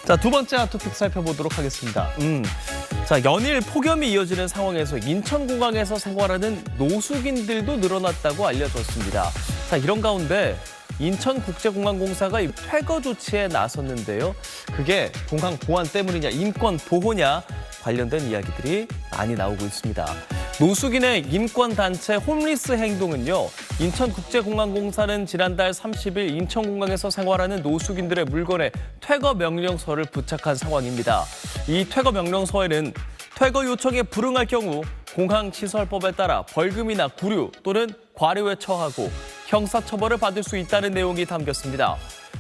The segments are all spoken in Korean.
자, 두 번째 핫토픽 살펴보도록 하겠습니다. 자, 연일 폭염이 이어지는 상황에서 인천공항에서 생활하는 노숙인들도 늘어났다고 알려졌습니다. 자, 이런 가운데 인천국제공항공사가 퇴거 조치에 나섰는데요. 그게 공항 보안 때문이냐, 인권 보호냐 관련된 이야기들이 많이 나오고 있습니다. 노숙인의 인권단체 홈리스 행동은요, 인천국제공항공사는 지난달 30일 인천공항에서 생활하는 노숙인들의 물건에 퇴거 명령서를 부착한 상황입니다. 이 퇴거 명령서에는 퇴거 요청에 불응할 경우 공항시설법에 따라 벌금이나 구류 또는 과료에 처하고 형사처벌을 받을 수 있다는 내용이 담겼습니다.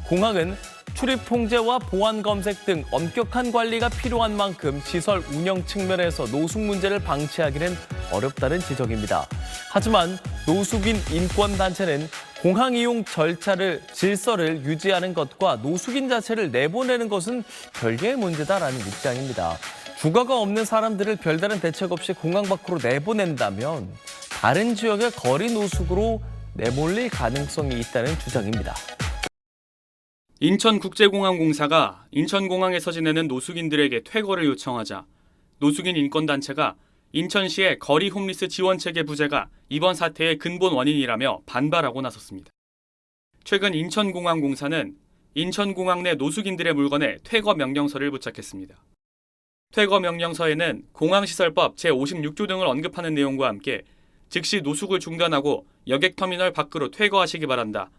공항은 출입 통제와 보안 검색 등 엄격한 관리가 필요한 만큼 시설 운영 측면에서 노숙 문제를 방치하기는 어렵다는 지적입니다. 하지만 노숙인 인권단체는 공항 이용 질서를 유지하는 것과 노숙인 자체를 내보내는 것은 별개의 문제다라는 입장입니다. 주거가 없는 사람들을 별다른 대책 없이 공항 밖으로 내보낸다면 다른 지역의 거리 노숙으로 내몰릴 가능성이 있다는 주장입니다. 인천국제공항공사가 인천공항에서 지내는 노숙인들에게 퇴거를 요청하자 노숙인 인권단체가 인천시의 거리 홈리스 지원체계 부재가 이번 사태의 근본 원인이라며 반발하고 나섰습니다. 최근 인천공항공사는 인천공항 내 노숙인들의 물건에 퇴거 명령서를 부착했습니다. 퇴거 명령서에는 공항시설법 제56조 등을 언급하는 내용과 함께 즉시 노숙을 중단하고 여객터미널 밖으로 퇴거하시기 바란다.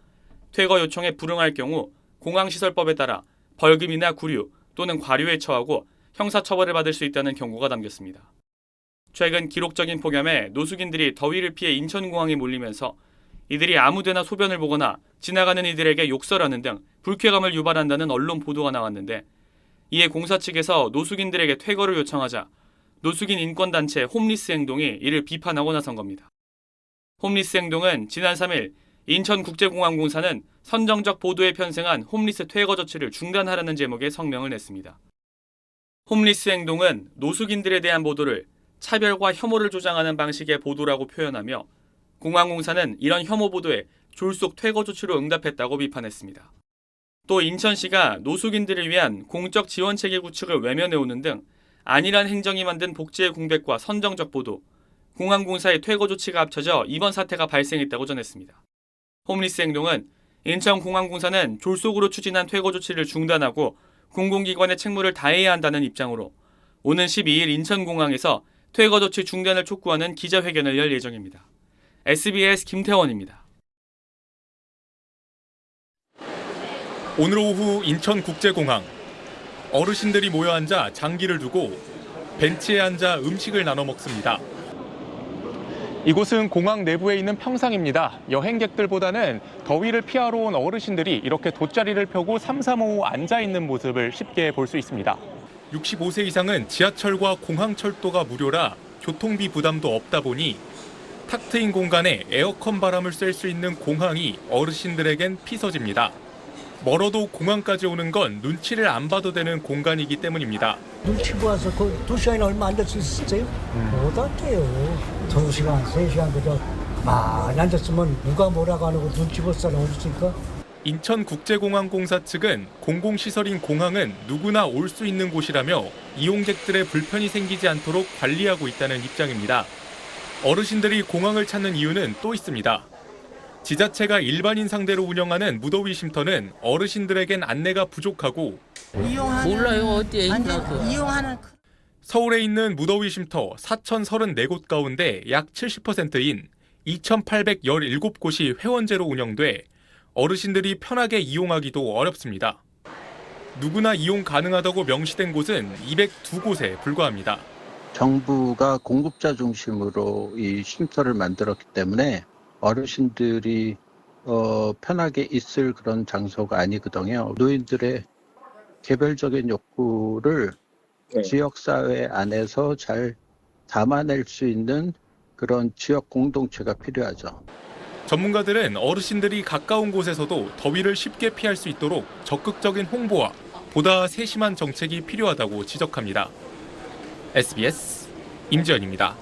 퇴거 요청에 불응할 경우 공항시설법에 따라 벌금이나 구류 또는 과료에 처하고 형사처벌을 받을 수 있다는 경고가 담겼습니다. 최근 기록적인 폭염에 노숙인들이 더위를 피해 인천공항에 몰리면서 이들이 아무데나 소변을 보거나 지나가는 이들에게 욕설하는 등 불쾌감을 유발한다는 언론 보도가 나왔는데 이에 공사 측에서 노숙인들에게 퇴거를 요청하자 노숙인 인권단체 홈리스 행동이 이를 비판하고 나선 겁니다. 홈리스 행동은 지난 3일 인천국제공항공사는 선정적 보도에 편승한 홈리스 퇴거 조치를 중단하라는 제목의 성명을 냈습니다. 홈리스 행동은 노숙인들에 대한 보도를 차별과 혐오를 조장하는 방식의 보도라고 표현하며 공항공사는 이런 혐오 보도에 졸속 퇴거 조치로 응답했다고 비판했습니다. 또 인천시가 노숙인들을 위한 공적 지원체계 구축을 외면해오는 등 안일한 행정이 만든 복지의 공백과 선정적 보도, 공항공사의 퇴거 조치가 합쳐져 이번 사태가 발생했다고 전했습니다. 홈리스 행동은 인천공항공사는 졸속으로 추진한 퇴거 조치를 중단하고 공공기관의 책무를 다해야 한다는 입장으로 오는 12일 인천공항에서 퇴거 조치 중단을 촉구하는 기자회견을 열 예정입니다. SBS 김태원입니다. 오늘 오후 인천국제공항. 어르신들이 모여 앉아 장기를 두고 벤치에 앉아 음식을 나눠 먹습니다. 이곳은 공항 내부에 있는 평상입니다. 여행객들보다는 더위를 피하러 온 어르신들이 이렇게 돗자리를 펴고 삼삼오오 앉아 있는 모습을 쉽게 볼 수 있습니다. 65세 이상은 지하철과 공항철도가 무료라 교통비 부담도 없다 보니 탁 트인 공간에 에어컨 바람을 쐴 수 있는 공항이 어르신들에겐 피서집니다. 멀어도 공항까지 오는 건 눈치를 안 봐도 되는 공간이기 때문입니다. 눈치 보아서 그 2시간이나 얼마 앉을 수 있었어요? 못 앉아요. 2시간, 3시간 그저 많이 앉았으면 누가 뭐라고 안 하고 눈치 볼 사람 어디 있을까? 인천국제공항공사 측은 공공시설인 공항은 누구나 올 수 있는 곳이라며 이용객들의 불편이 생기지 않도록 관리하고 있다는 입장입니다. 어르신들이 공항을 찾는 이유는 또 있습니다. 지자체가 일반인 상대로 운영하는 무더위 쉼터는 어르신들에겐 안내가 부족하고 몰라요 어디에 있나도. 이용하는 서울에 있는 무더위 쉼터 4,034곳 가운데 약 70%인 2,817곳이 회원제로 운영돼 어르신들이 편하게 이용하기도 어렵습니다. 누구나 이용 가능하다고 명시된 곳은 202곳에 불과합니다. 정부가 공급자 중심으로 이 쉼터를 만들었기 때문에 어르신들이 편하게 있을 그런 장소가 아니거든요. 노인들의 개별적인 욕구를 지역사회 안에서 잘 담아낼 수 있는 그런 지역 공동체가 필요하죠. 전문가들은 어르신들이 가까운 곳에서도 더위를 쉽게 피할 수 있도록 적극적인 홍보와 보다 세심한 정책이 필요하다고 지적합니다. SBS 임지연입니다.